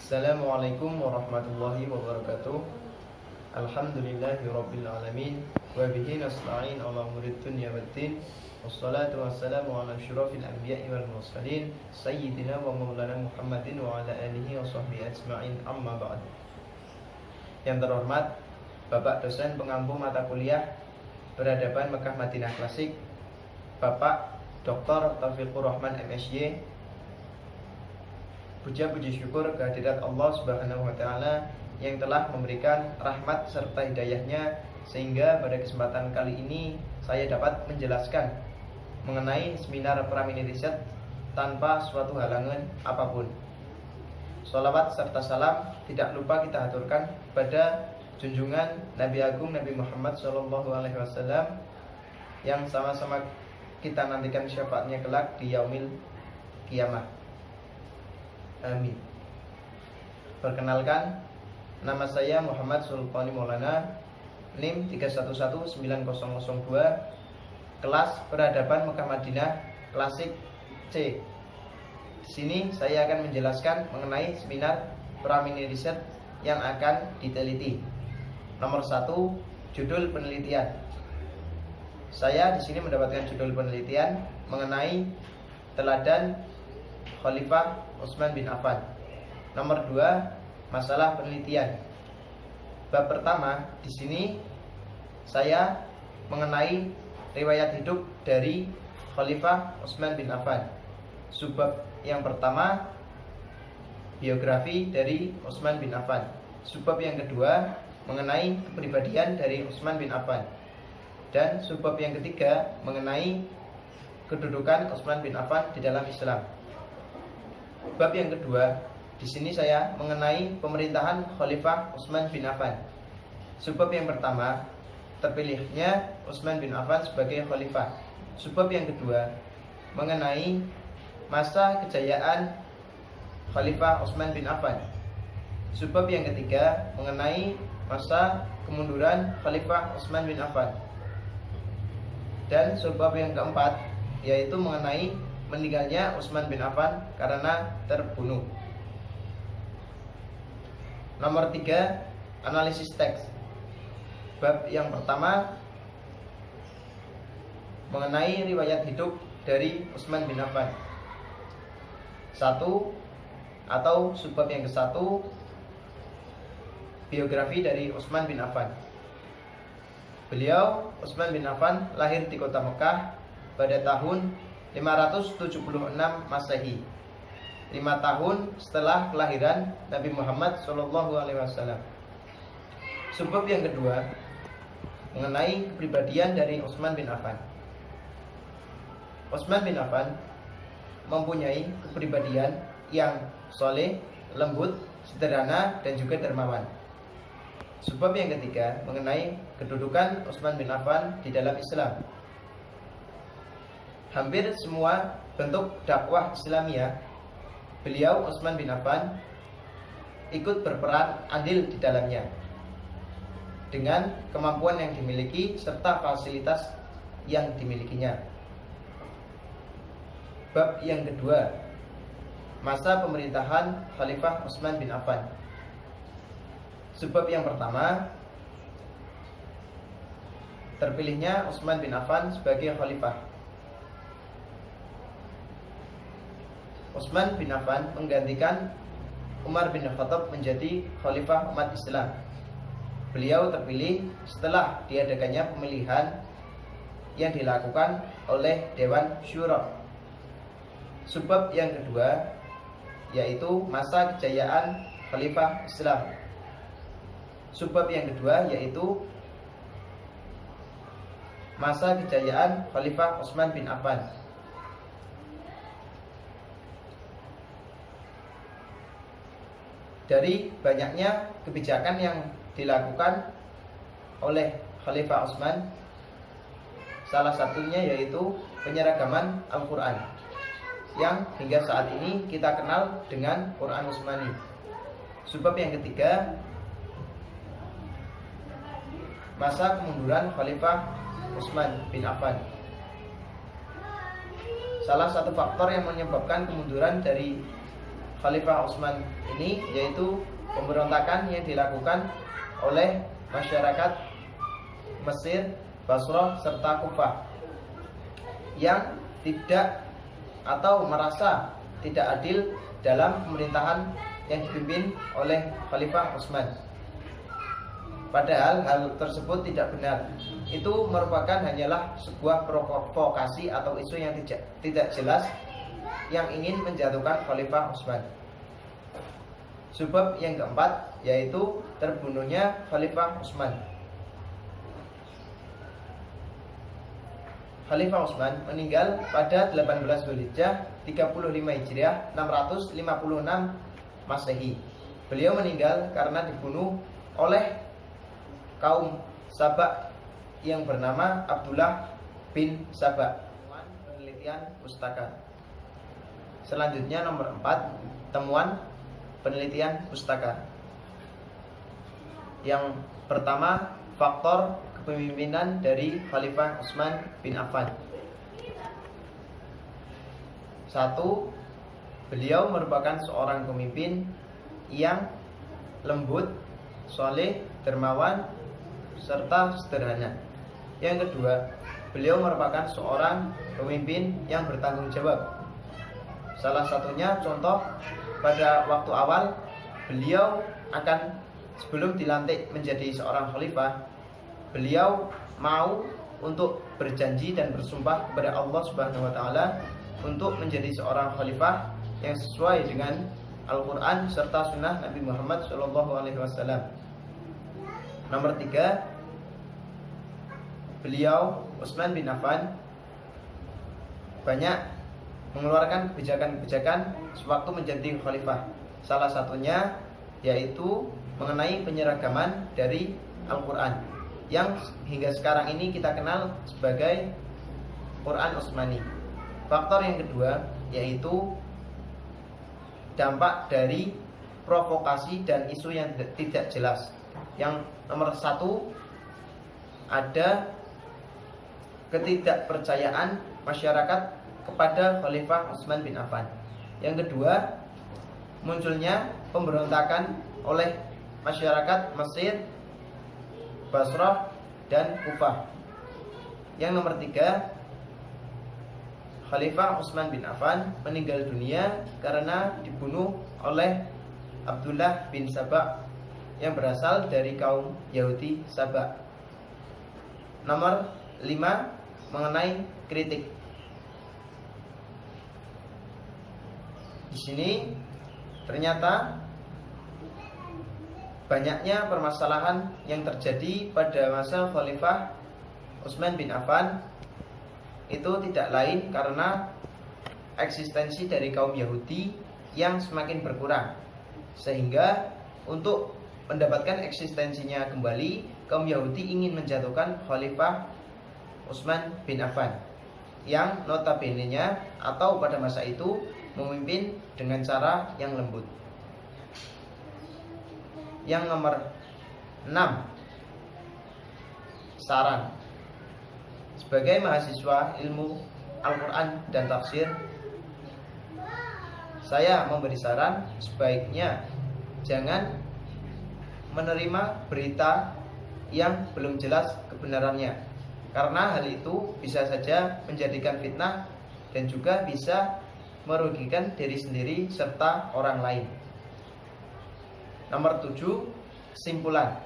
Assalamualaikum warahmatullahi wabarakatuh. Alhamdulillahirabbil alamin wa bihi nasta'in ala umurid dunya waddin. Wassalatu wassalamu ala asyrafil anbiya'i wal mursalin sayyidina wa maulana Muhammadin wa ala alihi wa sahbihi ajma'in, amma ba'd. Yang terhormat Bapak dosen pengampu mata kuliah Peradaban Mekah Madinah Klasik, Bapak Dr. Taufikur Rahman MSy. Puja-puji syukur kehadirat Allah Subhanahu wa taala yang telah memberikan rahmat serta hidayahnya sehingga pada kesempatan kali ini saya dapat menjelaskan mengenai seminar Pramini Riset tanpa suatu halangan apapun. Sholawat serta salam tidak lupa kita aturkan pada junjungan Nabi Agung Nabi Muhammad SAW yang sama-sama kita nantikan syafaatnya kelak di yaumil kiamah. Amin. Perkenalkan, nama saya Muhammad Sulfani Maulana, NIM 3119002, kelas Peradaban Mekah Madinah Klasik C. Di sini saya akan menjelaskan mengenai seminar Pramini Riset yang akan diteliti. Nomor 1, judul penelitian. Saya di sini mendapatkan judul penelitian mengenai teladan Khalifah Utsman bin Affan. Nomor 2, masalah penelitian. Bab pertama di sini saya mengenai riwayat hidup dari Khalifah Utsman bin Affan. Subbab yang pertama, biografi dari Utsman bin Affan. Subbab yang kedua, mengenai kepribadian dari Utsman bin Affan. Dan subbab yang ketiga, mengenai kedudukan Utsman bin Affan di dalam Islam. Bab yang kedua, di sini saya mengenai pemerintahan Khalifah Utsman bin Affan. Subbab yang pertama, terpilihnya Utsman bin Affan sebagai khalifah. Subbab yang kedua, mengenai masa kejayaan Khalifah Utsman bin Affan. Subbab yang ketiga, mengenai masa kemunduran Khalifah Utsman bin Affan. Dan subbab yang keempat, yaitu mengenai meninggalnya Utsman bin Affan karena terbunuh. Nomor 3, analisis teks. Bab yang pertama mengenai riwayat hidup dari Utsman bin Affan. 1, atau subbab yang ke-1, biografi dari Utsman bin Affan. Beliau Utsman bin Affan lahir di kota Mekah pada tahun 576 Masehi, 5 tahun setelah kelahiran Nabi Muhammad SAW. Subbab yang kedua mengenai kepribadian dari Utsman bin Affan. Utsman bin Affan mempunyai kepribadian yang soleh, lembut, sederhana, dan juga dermawan. Subbab yang ketiga mengenai kedudukan Utsman bin Affan di dalam Islam. Hampir semua bentuk dakwah Islamiyah, beliau Utsman bin Affan ikut berperan andil di dalamnya dengan kemampuan yang dimiliki serta fasilitas yang dimilikinya. Bab yang kedua, masa pemerintahan Khalifah Utsman bin Affan. Sebab yang pertama, terpilihnya Utsman bin Affan sebagai khalifah. Utsman bin Affan menggantikan Umar bin Khattab menjadi khalifah umat Islam. Beliau terpilih setelah diadakannya pemilihan yang dilakukan oleh Dewan Syura. Subbab yang kedua, yaitu masa kejayaan khalifah Islam. Subbab yang kedua, yaitu masa kejayaan Khalifah Utsman bin Affan. Dari banyaknya kebijakan yang dilakukan oleh Khalifah Utsman, salah satunya yaitu penyeragaman Al-Quran yang hingga saat ini kita kenal dengan Quran Utsmani. Subbab yang ketiga, masa kemunduran Khalifah Utsman bin Affan. Salah satu faktor yang menyebabkan kemunduran dari Khalifah Utsman ini yaitu pemberontakan yang dilakukan oleh masyarakat Mesir, Basrah serta Kufah yang tidak atau merasa tidak adil dalam pemerintahan yang dipimpin oleh Khalifah Utsman. Padahal hal tersebut tidak benar. Itu merupakan hanyalah sebuah provokasi atau isu yang tidak jelas yang ingin menjatuhkan Khalifah Utsman. Sebab yang keempat yaitu terbunuhnya Khalifah Utsman. Khalifah Utsman meninggal pada 18 Dzulhijjah 35 Hijriah 656 Masehi. Beliau meninggal karena dibunuh oleh kaum Sabak yang bernama Abdullah bin Sabak. Penelitian pustaka. Selanjutnya nomor 4, temuan penelitian pustaka. Yang pertama, faktor kepemimpinan dari Khalifah Utsman bin Affan. 1. Beliau merupakan seorang pemimpin yang lembut, soleh, dermawan, serta sederhana. Yang kedua, beliau merupakan seorang pemimpin yang bertanggung jawab. Salah satunya contoh pada waktu awal beliau sebelum dilantik menjadi seorang khalifah, beliau mau untuk berjanji dan bersumpah kepada Allah Subhanahu wa taala untuk menjadi seorang khalifah yang sesuai dengan Al-Qur'an serta sunnah Nabi Muhammad SAW. Nomor 3, beliau Utsman bin Affan banyak mengeluarkan kebijakan-kebijakan sewaktu menjadi khalifah. Salah satunya yaitu mengenai penyeragaman dari Al-Qur'an yang hingga sekarang ini kita kenal sebagai Quran Utsmani. Faktor yang kedua yaitu dampak dari provokasi dan isu yang tidak jelas. Yang nomor 1, ada ketidakpercayaan masyarakat kepada Khalifah Utsman bin Affan. Yang kedua, munculnya pemberontakan oleh masyarakat Mesir, Basrah, dan Kufah. Yang nomor 3, Khalifah Utsman bin Affan meninggal dunia karena dibunuh oleh Abdullah bin Sabak yang berasal dari kaum Yahudi Sabak. Nomor 5, mengenai kritik. Di sini ternyata banyaknya permasalahan yang terjadi pada masa Khalifah Utsman bin Affan itu tidak lain karena eksistensi dari kaum Yahudi yang semakin berkurang, sehingga untuk mendapatkan eksistensinya kembali, kaum Yahudi ingin menjatuhkan Khalifah Utsman bin Affan yang notabene-nya atau pada masa itu memimpin dengan cara yang lembut. Yang nomor 6, saran. Sebagai mahasiswa ilmu Al-Quran dan tafsir, saya memberi saran sebaiknya jangan menerima berita yang belum jelas kebenarannya, karena hal itu bisa saja menjadikan fitnah dan juga bisa merugikan diri sendiri serta orang lain. Nomor 7, kesimpulan.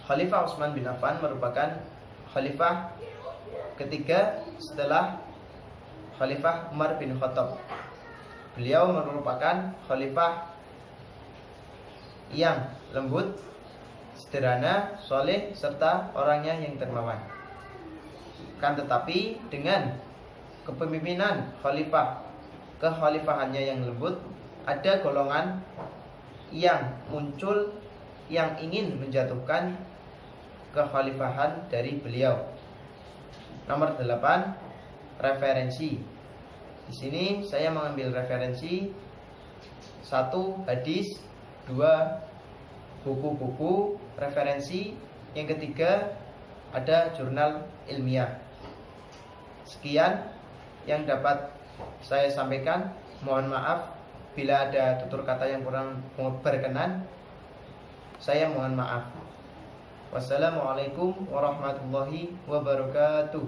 Khalifah Utsman bin Affan merupakan khalifah ketiga setelah Khalifah Umar bin Khattab. Beliau merupakan khalifah yang lembut, sederhana, soleh, serta orangnya yang dermawan. Kan tetapi dengan kepemimpinan kekhalifahannya yang lembut, ada golongan yang muncul yang ingin menjatuhkan kekhalifahan dari beliau. Nomor 8, referensi. Di sini saya mengambil referensi 1, hadis, 2, buku-buku referensi, yang ketiga ada jurnal ilmiah. Sekian yang dapat saya sampaikan. Mohon maaf Bila ada tutur kata yang kurang berkenan, saya mohon maaf. Wassalamualaikum warahmatullahi wabarakatuh.